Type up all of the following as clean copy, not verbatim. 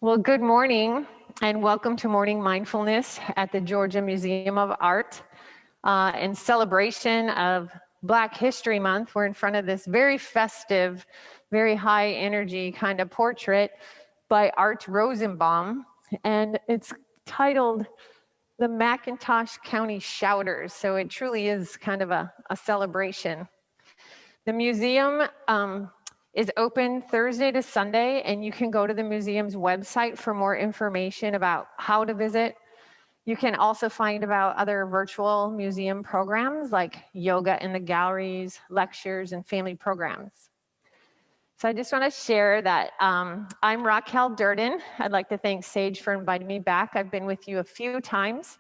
Well, good morning and welcome to Morning Mindfulness at the Georgia Museum of Art. In celebration of Black History Month, we're in front of this very festive, very high energy kind of portrait by Art Rosenbaum, and it's titled the McIntosh County Shouters, so it truly is kind of a celebration. The museum is open Thursday to Sunday, and you can go to the museum's website for more information about how to visit. You can also find about other virtual museum programs like yoga in the galleries, lectures, and family programs. So I just want to share that I'm Raquel Durden. I'd like to thank Sage for inviting me back. I've been with you a few times.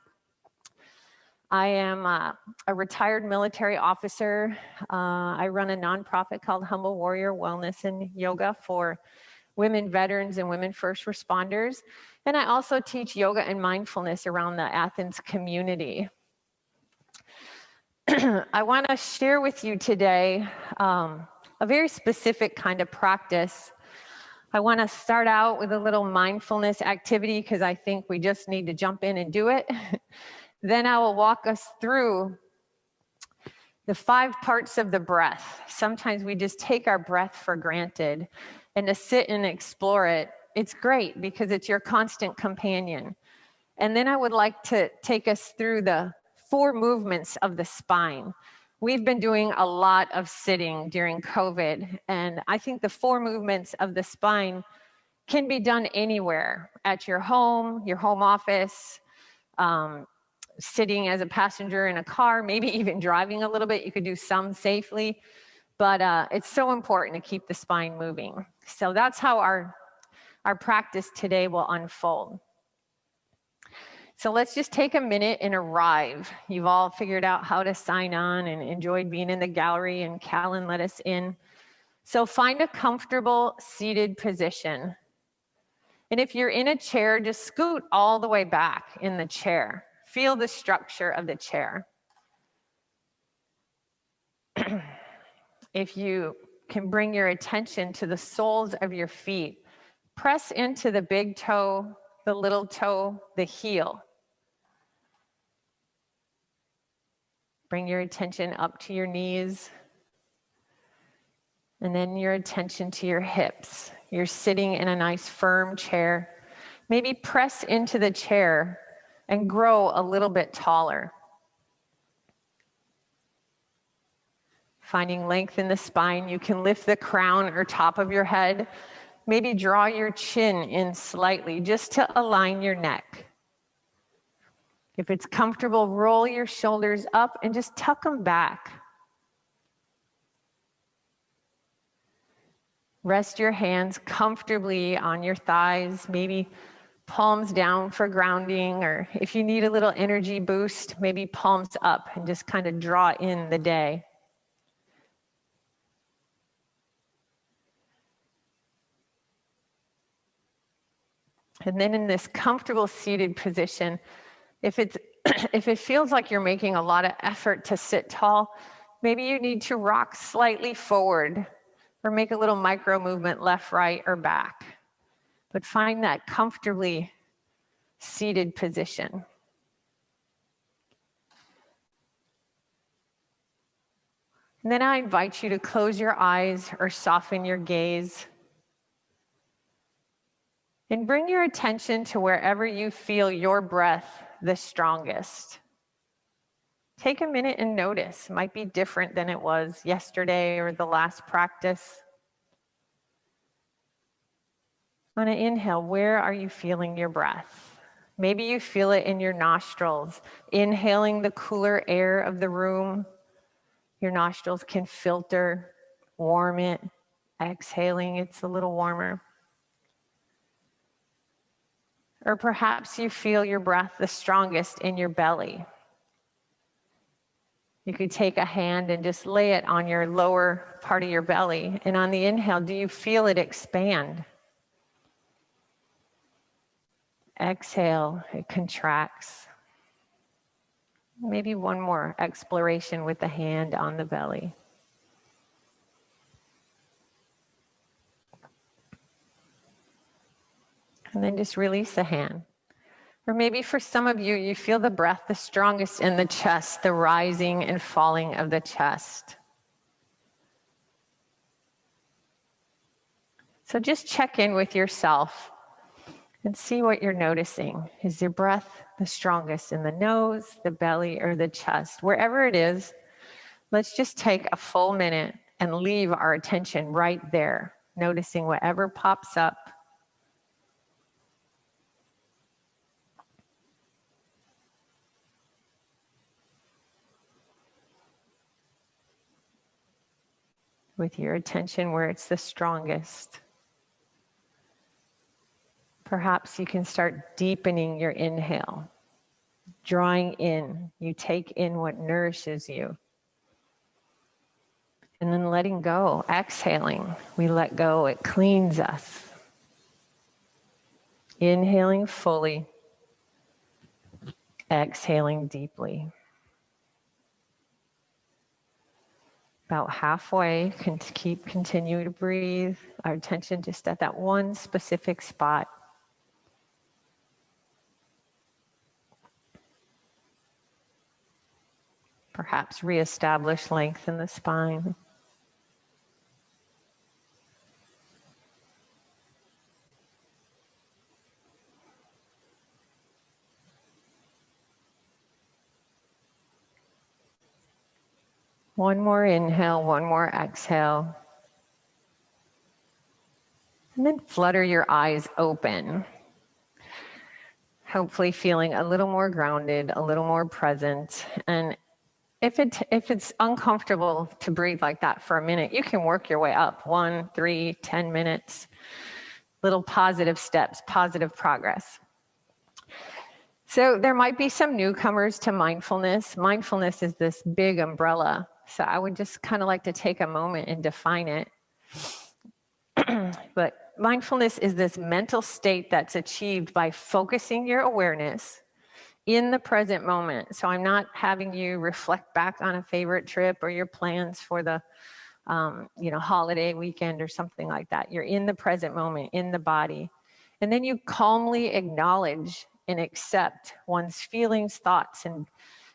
I am a retired military officer. I run a nonprofit called Humble Warrior Wellness and Yoga for women veterans and women first responders. And I also teach yoga and mindfulness around the Athens community. I want to share with you today a very specific kind of practice. I want to start out with a little mindfulness activity because I think we just need to jump in and do it. Then I will walk us through the 5 parts of the breath. Sometimes we just take our breath for granted, and to sit and explore it, it's great because it's your constant companion. And then I would like to take us through the 4 movements of the spine. We've been doing a lot of sitting during COVID, and I think the 4 movements of the spine can be done anywhere, at your home office, sitting as a passenger in a car, maybe even driving a little bit. You could do some safely, but it's so important to keep the spine moving. So that's how our practice today will unfold. So let's just take a minute and arrive. You've all figured out how to sign on and enjoyed being in the gallery, and Callan let us in. So find a comfortable seated position. And if you're in a chair, just scoot all the way back in the chair. Feel the structure of the chair. If you can bring your attention to the soles of your feet, press into the big toe, the little toe, the heel. Bring your attention up to your knees, and then your attention to your hips. You're sitting in a nice firm chair. Maybe press into the chair and grow a little bit taller. Finding length in the spine, you can lift the crown or top of your head. Maybe draw your chin in slightly just to align your neck. If it's comfortable, roll your shoulders up and just tuck them back. Rest your hands comfortably on your thighs, maybe palms down for grounding, or if you need a little energy boost, maybe palms up and just kind of draw in the day. And then in this comfortable seated position, if it feels like you're making a lot of effort to sit tall, maybe you need to rock slightly forward or make a little micro movement left, right, or back. But find that comfortably seated position. And then I invite you to close your eyes or soften your gaze. And bring your attention to wherever you feel your breath the strongest. Take a minute and notice. It might be different than it was yesterday or the last practice. On an inhale, where are you feeling your breath? Maybe you feel it in your nostrils. Inhaling the cooler air of the room, your nostrils can filter, warm it. Exhaling, it's a little warmer. Or perhaps you feel your breath the strongest in your belly. You could take a hand and just lay it on your lower part of your belly. And on the inhale, do you feel it expand? Exhale, it contracts. Maybe one more exploration with the hand on the belly. And then just release the hand. Or maybe for some of you, you feel the breath the strongest in the chest, the rising and falling of the chest. So just check in with yourself and see what you're noticing. Is your breath the strongest in the nose, the belly, or the chest? Wherever it is, let's just take a full minute and leave our attention right there, noticing whatever pops up. With your attention where it's the strongest. Perhaps you can start deepening your inhale, drawing in. You take in what nourishes you. And then letting go, exhaling. We let go, it cleans us. Inhaling fully, exhaling deeply. About halfway, continue to breathe. Our attention just at that one specific spot. Perhaps reestablish length in the spine. One more inhale, one more exhale. And then flutter your eyes open. Hopefully feeling a little more grounded, a little more present. And if it's uncomfortable to breathe like that for a minute, you can work your way up. 1, 3, 10 minutes. Little positive steps, positive progress. So there might be some newcomers to mindfulness. Mindfulness is this big umbrella. So I would just kind of like to take a moment and define it. But mindfulness is this mental state that's achieved by focusing your awareness in the present moment. So I'm not having you reflect back on a favorite trip or your plans for the holiday weekend or something like that. You're in the present moment, in the body. And then you calmly acknowledge and accept one's feelings, thoughts, and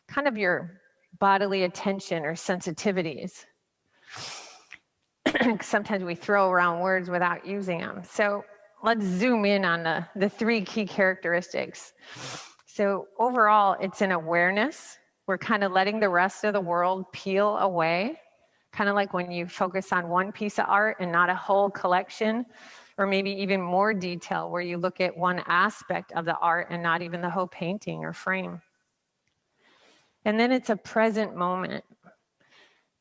kind of your bodily attention or sensitivities. Sometimes we throw around words without using them. So let's zoom in on the 3 key characteristics. So overall, it's an awareness. We're kind of letting the rest of the world peel away, kind of like when you focus on one piece of art and not a whole collection, or maybe even more detail where you look at one aspect of the art and not even the whole painting or frame. And then it's a present moment,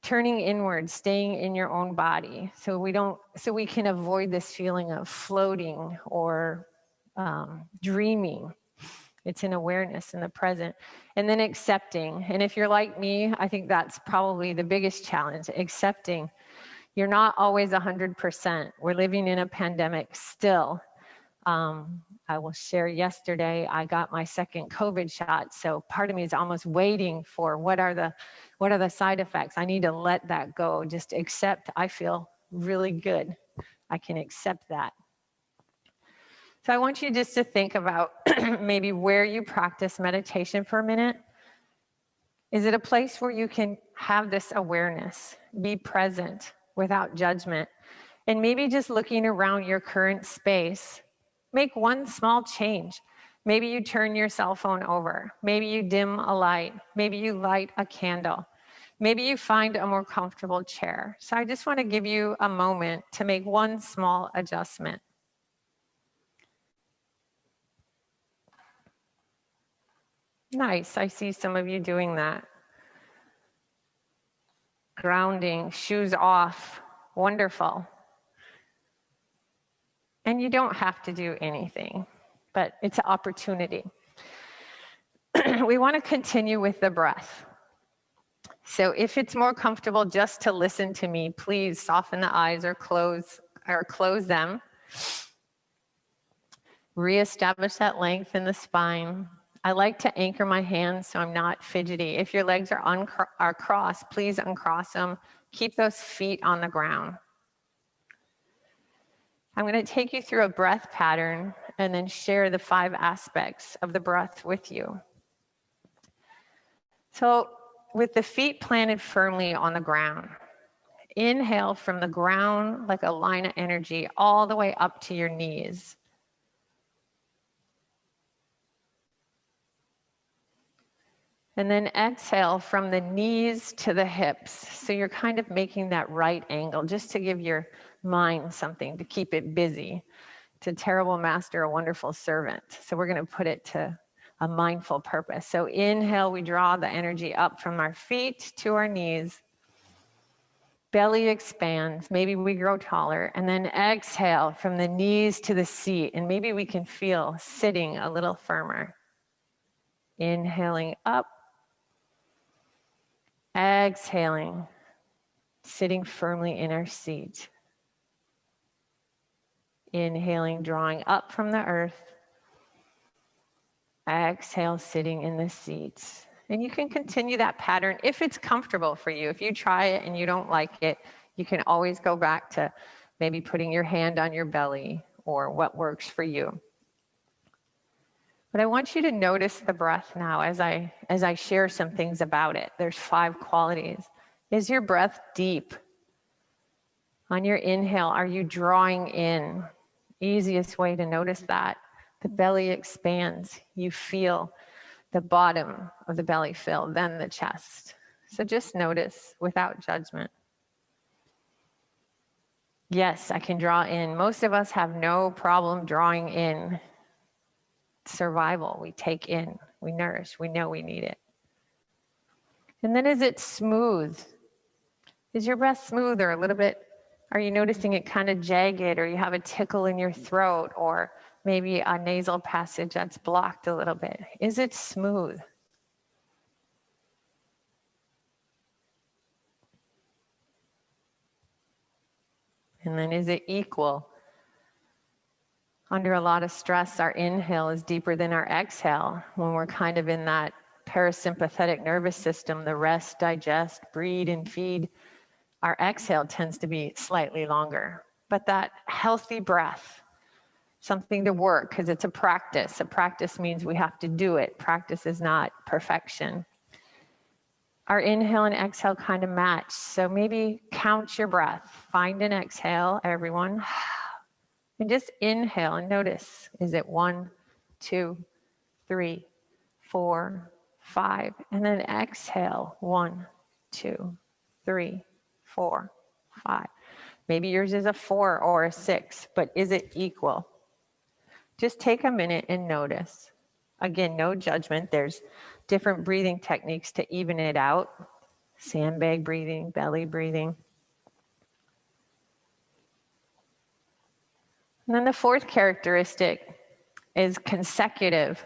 turning inward, staying in your own body, so we can avoid this feeling of floating or dreaming. It's an awareness in the present. And then accepting. And if you're like me, I think that's probably the biggest challenge, accepting. You're not always 100%. We're living in a pandemic still. I will share yesterday, I got my second COVID shot. So part of me is almost waiting for what are the side effects? I need to let that go. Just accept, I feel really good. I can accept that. So I want you just to think about maybe where you practice meditation for a minute. Is it a place where you can have this awareness, be present without judgment, and maybe just looking around your current space, make one small change. Maybe you turn your cell phone over. Maybe you dim a light. Maybe you light a candle. Maybe you find a more comfortable chair. So I just want to give you a moment to make one small adjustment. Nice, I see some of you doing that. Grounding, shoes off, wonderful. And you don't have to do anything, but it's an opportunity. We want to continue with the breath. So if it's more comfortable just to listen to me, please soften the eyes or close them. Reestablish that length in the spine. I like to anchor my hands so I'm not fidgety. If your legs are crossed, please uncross them. Keep those feet on the ground. I'm going to take you through a breath pattern, and then share the 5 aspects of the breath with you. So with the feet planted firmly on the ground, inhale from the ground like a line of energy all the way up to your knees. And then exhale from the knees to the hips. So you're kind of making that right angle just to give your mind something to keep it busy. It's a terrible master, a wonderful servant. So we're going to put it to a mindful purpose. So inhale, we draw the energy up from our feet to our knees. Belly expands, maybe we grow taller, and then exhale from the knees to the seat, and maybe we can feel sitting a little firmer. Inhaling up, exhaling, sitting firmly in our seat. Inhaling, drawing up from the earth. Exhale, sitting in the seat. And you can continue that pattern if it's comfortable for you. If you try it and you don't like it, you can always go back to maybe putting your hand on your belly or what works for you. But I want you to notice the breath now as I share some things about it. There's 5 qualities. Is your breath deep? On your inhale, are you drawing in? Easiest way to notice that. The belly expands. You feel the bottom of the belly fill, then the chest. So just notice without judgment. Yes, I can draw in. Most of us have no problem drawing in. Survival, we take in, we nourish, we know we need it. And then is it smooth? Is your breath smooth or a little bit, are you noticing it kind of jagged, or you have a tickle in your throat, or maybe a nasal passage that's blocked a little bit? Is it smooth? And then is it equal? Under a lot of stress, our inhale is deeper than our exhale. When we're kind of in that parasympathetic nervous system, the rest, digest, breathe, and feed, our exhale tends to be slightly longer. But that healthy breath, something to work, because it's a practice. A practice means we have to do it. Practice is not perfection. Our inhale and exhale kind of match. So maybe count your breath. Find an exhale, everyone. And just inhale and notice, is it 1, 2, 3, 4, 5? And then exhale, 1, 2, 3, 4, 5. Maybe yours is a 4 or a 6, but is it equal? Just take a minute and notice. Again, no judgment. There's different breathing techniques to even it out. Sandbag breathing, belly breathing. And then the 4th characteristic is consecutive.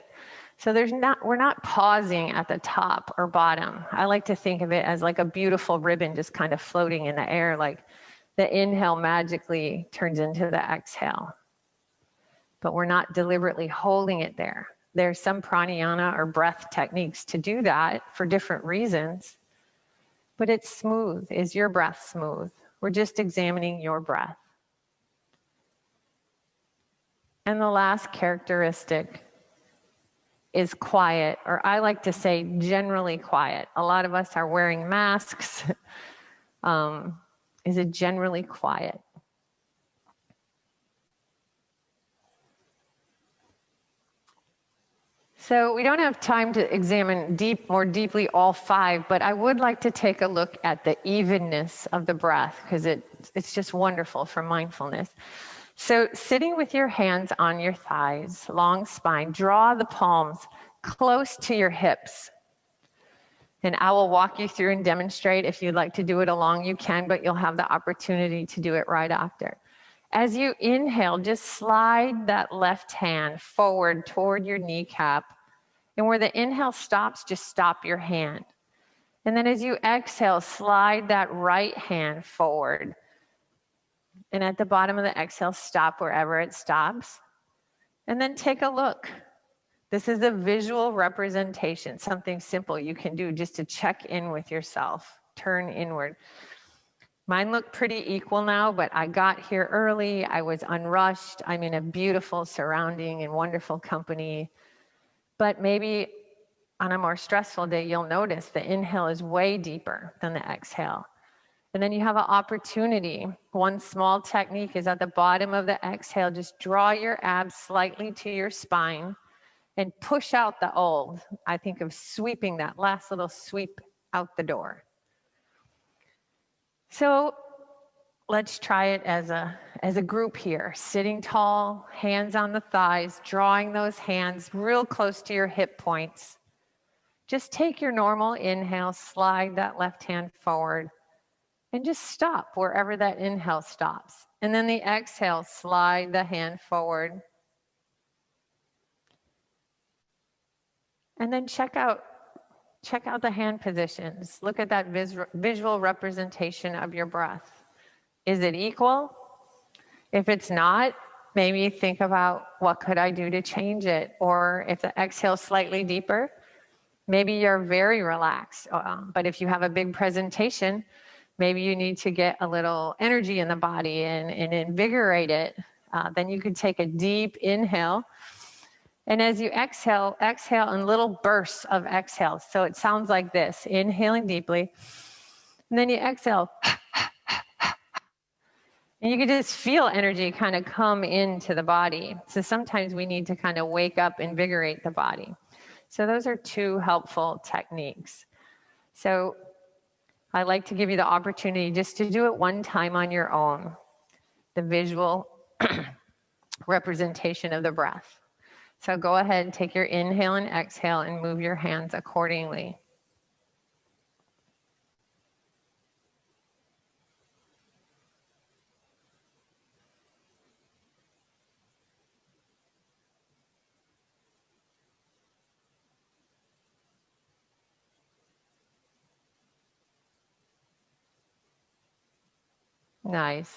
So we're not pausing at the top or bottom. I like to think of it as like a beautiful ribbon just kind of floating in the air, like the inhale magically turns into the exhale. But we're not deliberately holding it there. There's some pranayama or breath techniques to do that for different reasons. But it's smooth. Is your breath smooth? We're just examining your breath. And the last characteristic is quiet, or I like to say generally quiet. A lot of us are wearing masks. Is it generally quiet? So we don't have time to examine more deeply all 5, but I would like to take a look at the evenness of the breath, because it's just wonderful for mindfulness. So sitting with your hands on your thighs, long spine, draw the palms close to your hips. And I will walk you through and demonstrate. If you'd like to do it along, you can, but you'll have the opportunity to do it right after. As you inhale, just slide that left hand forward toward your kneecap. And where the inhale stops, just stop your hand. And then as you exhale, slide that right hand forward. And at the bottom of the exhale, stop wherever it stops. And then take a look. This is a visual representation, something simple you can do just to check in with yourself. Turn inward. Mine look pretty equal now, but I got here early. I was unrushed. I'm in a beautiful surrounding and wonderful company. But maybe on a more stressful day, you'll notice the inhale is way deeper than the exhale. And then you have an opportunity. One small technique is at the bottom of the exhale, just draw your abs slightly to your spine and push out the old. I think of sweeping that last little sweep out the door. So let's try it as a group here. Sitting tall, hands on the thighs, drawing those hands real close to your hip points. Just take your normal inhale, slide that left hand forward, and just stop wherever that inhale stops. And then the exhale, slide the hand forward. And then check out the hand positions. Look at that visual representation of your breath. Is it equal? If it's not, maybe think about what could I do to change it? Or if the exhale is slightly deeper, maybe you're very relaxed. But if you have a big presentation, maybe you need to get a little energy in the body and invigorate it. Then you could take a deep inhale. And as you exhale in little bursts of exhale. So it sounds like this, inhaling deeply. And then you exhale. And you can just feel energy kind of come into the body. So sometimes we need to kind of wake up, invigorate the body. So those are two helpful techniques. So I like to give you the opportunity just to do it one time on your own, the visual representation of the breath. So go ahead and take your inhale and exhale and move your hands accordingly. Nice.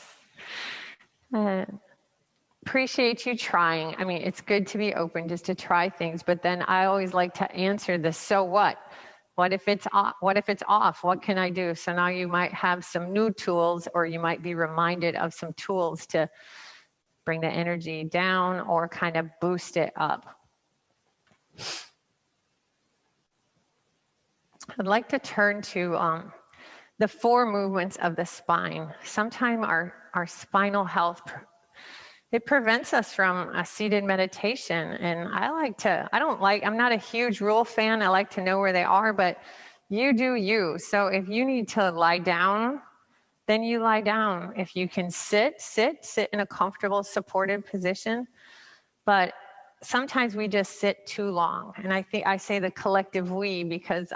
Appreciate you trying. I mean, it's good to be open just to try things, but then I always like to answer the so what? What if it's off? What if it's off? What can I do? So now you might have some new tools, or you might be reminded of some tools to bring the energy down or kind of boost it up. I'd like to turn to the 4 movements of the spine. Sometimes our spinal health, it prevents us from a seated meditation. And I'm not a huge rule fan. I like to know where they are, but you do you. So if you need to lie down, then you lie down. If you can sit in a comfortable, supported position. But sometimes we just sit too long. And I say the collective we because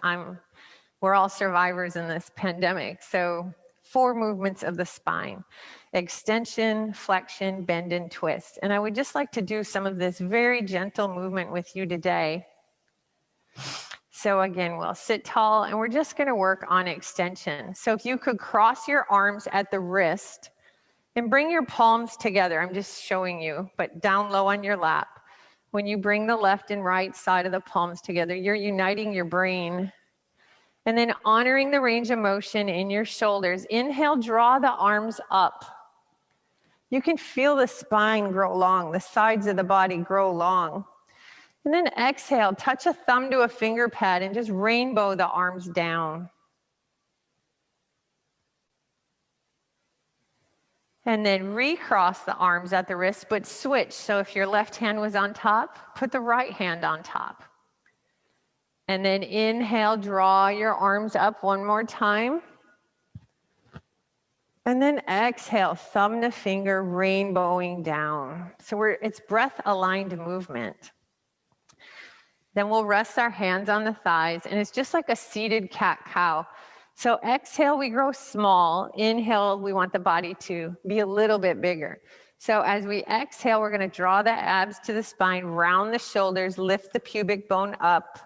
we're all survivors in this pandemic. So 4 movements of the spine: extension, flexion, bend, and twist. And I would just like to do some of this very gentle movement with you today. So again, we'll sit tall and we're just gonna work on extension. So if you could cross your arms at the wrist and bring your palms together. I'm just showing you, but down low on your lap. When you bring the left and right side of the palms together, you're uniting your brain. And then honoring the range of motion in your shoulders. Inhale, draw the arms up. You can feel the spine grow long, the sides of the body grow long. And then exhale, touch a thumb to a finger pad and just rainbow the arms down. And then recross the arms at the wrist, but switch. So if your left hand was on top, put the right hand on top. And then inhale, draw your arms up one more time. And then exhale, thumb to finger, rainbowing down. So it's breath aligned movement. Then we'll rest our hands on the thighs, and it's just like a seated cat-cow. So exhale, we grow small. Inhale, we want the body to be a little bit bigger. So as we exhale, we're gonna draw the abs to the spine, round the shoulders, lift the pubic bone up.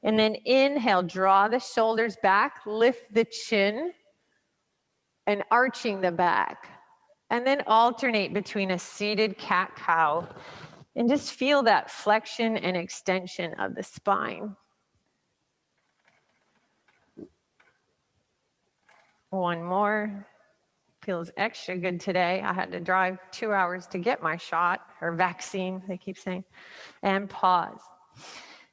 And then inhale, draw the shoulders back, lift the chin, and arching the back. And then alternate between a seated cat-cow and just feel that flexion and extension of the spine. One more. Feels extra good today. I had to drive 2 hours to get my shot, or vaccine, they keep saying, and pause.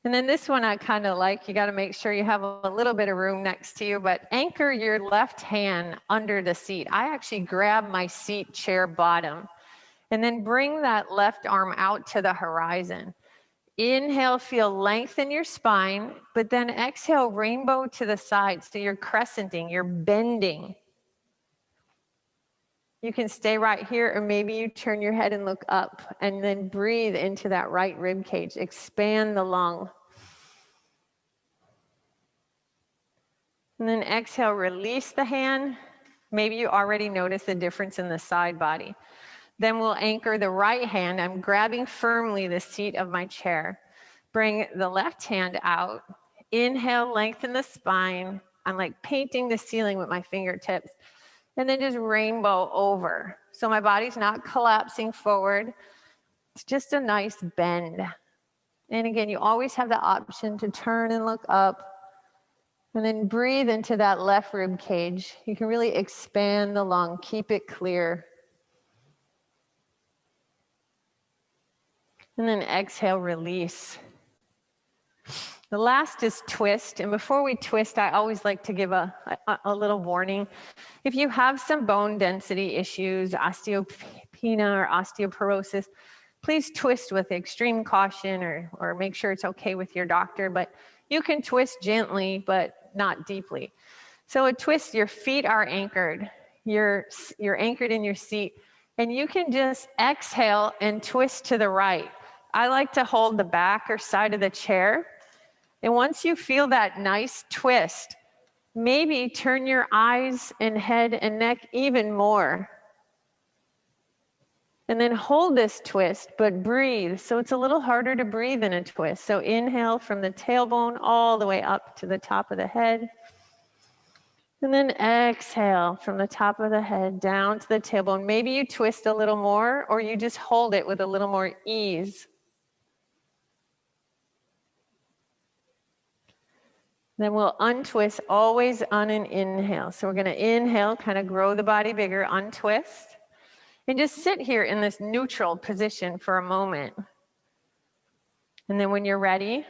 And then this one I kind of like. You got to make sure you have a little bit of room next to you, but anchor your left hand under the seat. I actually grab my seat chair bottom and then bring that left arm out to the horizon. Inhale, feel length in your spine, but then exhale, rainbow to the side. So you're crescenting, you're bending. You can stay right here, or maybe you turn your head and look up, and then breathe into that right rib cage. Expand the lung. And then exhale, release the hand. Maybe you already noticed the difference in the side body. Then we'll anchor the right hand. I'm grabbing firmly the seat of my chair. Bring the left hand out. Inhale, lengthen the spine. I'm like painting the ceiling with my fingertips. And then just rainbow over. So my body's not collapsing forward. It's just a nice bend. And again, you always have the option to turn and look up. And then breathe into that left rib cage. You can really expand the lung, keep it clear. And then exhale, release. The last is twist. And before we twist, I always like to give a little warning. If you have some bone density issues, osteopenia or osteoporosis, please twist with extreme caution, or make sure it's okay with your doctor. But you can twist gently, but not deeply. So a twist, your feet are anchored. You're anchored in your seat, and you can just exhale and twist to the right. I like to hold the back or side of the chair. And once you feel that nice twist, maybe turn your eyes and head and neck even more. And then hold this twist, but breathe. So it's a little harder to breathe in a twist. So inhale from the tailbone all the way up to the top of the head. And then exhale from the top of the head down to the tailbone. Maybe you twist a little more, or you just hold it with a little more ease. Then we'll untwist always on an inhale. So we're going to inhale, kind of grow the body bigger, untwist. And just sit here in this neutral position for a moment. And then when you're ready,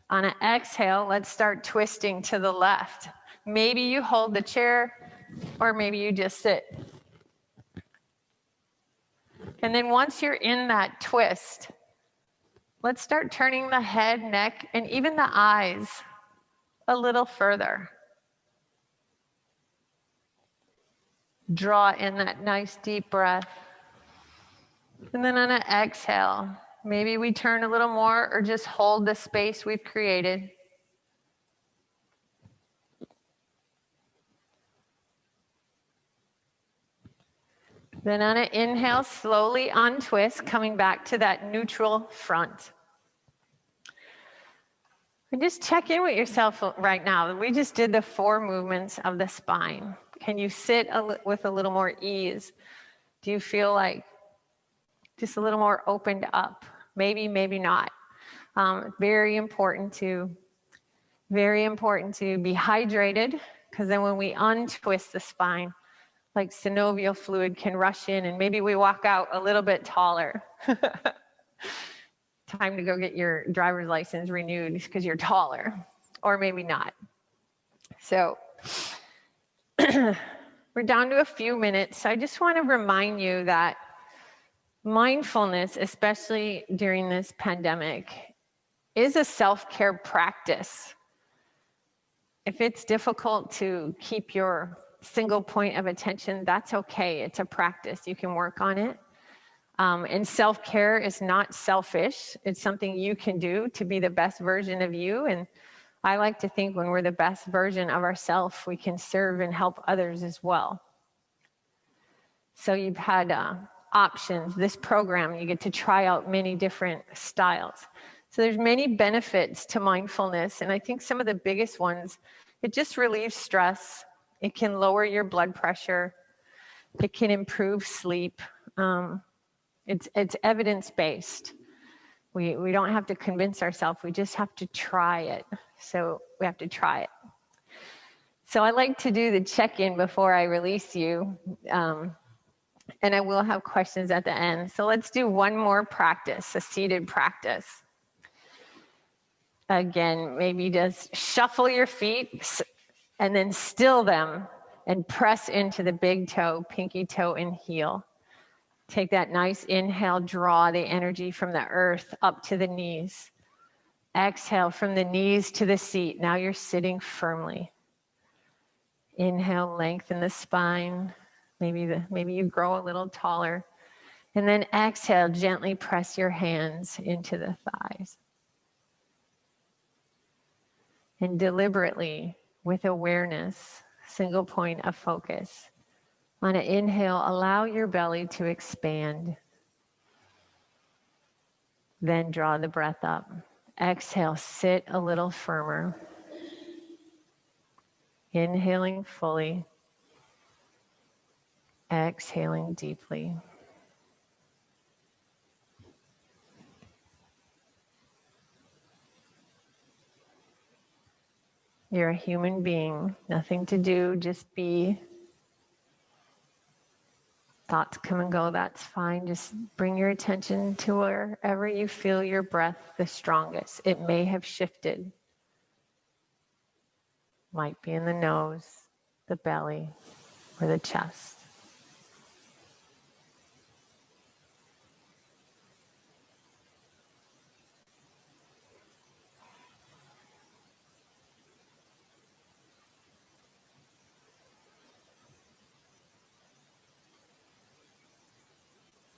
on an exhale, let's start twisting to the left. Maybe you hold the chair, or maybe you just sit. And then once you're in that twist, let's start turning the head, neck, and even the eyes a little further. Draw in that nice deep breath. And then on an exhale, maybe we turn a little more, or just hold the space we've created. Then on an inhale, slowly untwist, coming back to that neutral front. And just check in with yourself right now. We just did the 4 movements of the spine. Can you sit with a little more ease? Do you feel like just a little more opened up? Maybe, maybe not. Very important to be hydrated, because then when we untwist the spine, like synovial fluid can rush in, and maybe we walk out a little bit taller. Time to go get your driver's license renewed because you're taller, or maybe not. So we're down to a few minutes. I just want to remind you that mindfulness, especially during this pandemic, is a self-care practice. If it's difficult to keep your single point of attention, that's okay. It's a practice. You can work on it. And self-care is not selfish. It's something you can do to be the best version of you. And I like to think when we're the best version of ourselves, we can serve and help others as well. So you've had options. This program, you get to try out many different styles. So there's many benefits to mindfulness. And I think some of the biggest ones, it just relieves stress. It can lower your blood pressure. It can improve sleep. It's evidence-based. We don't have to convince ourselves. We just have to try it. So we have to try it. So I like to do the check-in before I release you, and I will have questions at the end. So let's do one more practice, a seated practice. Again, maybe just shuffle your feet and then still them and press into the big toe, pinky toe, and heel. Take that nice inhale, draw the energy from the earth up to the knees. Exhale from the knees to the seat. Now you're sitting firmly. Inhale, lengthen the spine. Maybe you grow a little taller. And then exhale, gently press your hands into the thighs. And deliberately, with awareness, single point of focus. On an inhale, allow your belly to expand. Then draw the breath up. Exhale, sit a little firmer. Inhaling fully. Exhaling deeply. You're a human being, nothing to do, just be. Thoughts come and go, that's fine. Just bring your attention to wherever you feel your breath the strongest. It may have shifted. Might be in the nose, the belly, or the chest.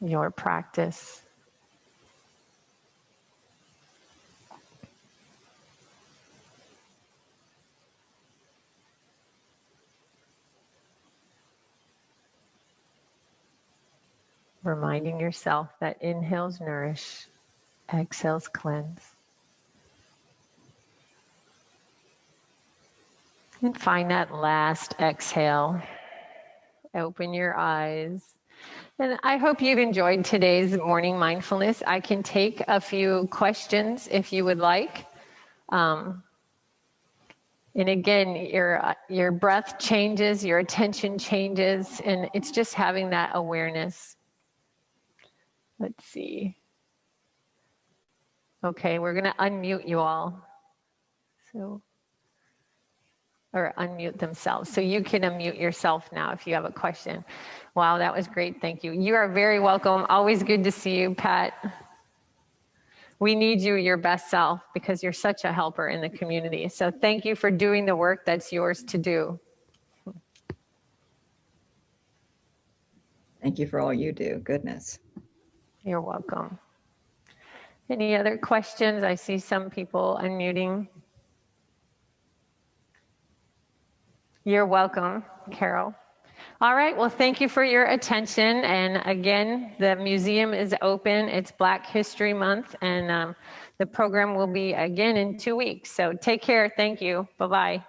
Your practice. Reminding yourself that inhales nourish, exhales cleanse. And find that last exhale. Open your eyes. And I hope you've enjoyed today's morning mindfulness. I can take a few questions if you would like. And again, your breath changes, your attention changes, and it's just having that awareness. Let's see. Okay, we're going to unmute you all. Or unmute themselves. So you can unmute yourself now if you have a question. Wow, that was great. Thank you. You are very welcome. Always good to see you, Pat. We need you, your best self, because you're such a helper in the community. So thank you for doing the work that's yours to do. Thank you for all you do. Goodness. You're welcome. Any other questions? I see some people unmuting. You're welcome, Carol. All right, well, thank you for your attention. And again, the museum is open. It's Black History Month, and the program will be again in 2 weeks. So take care. Thank you. Bye-bye.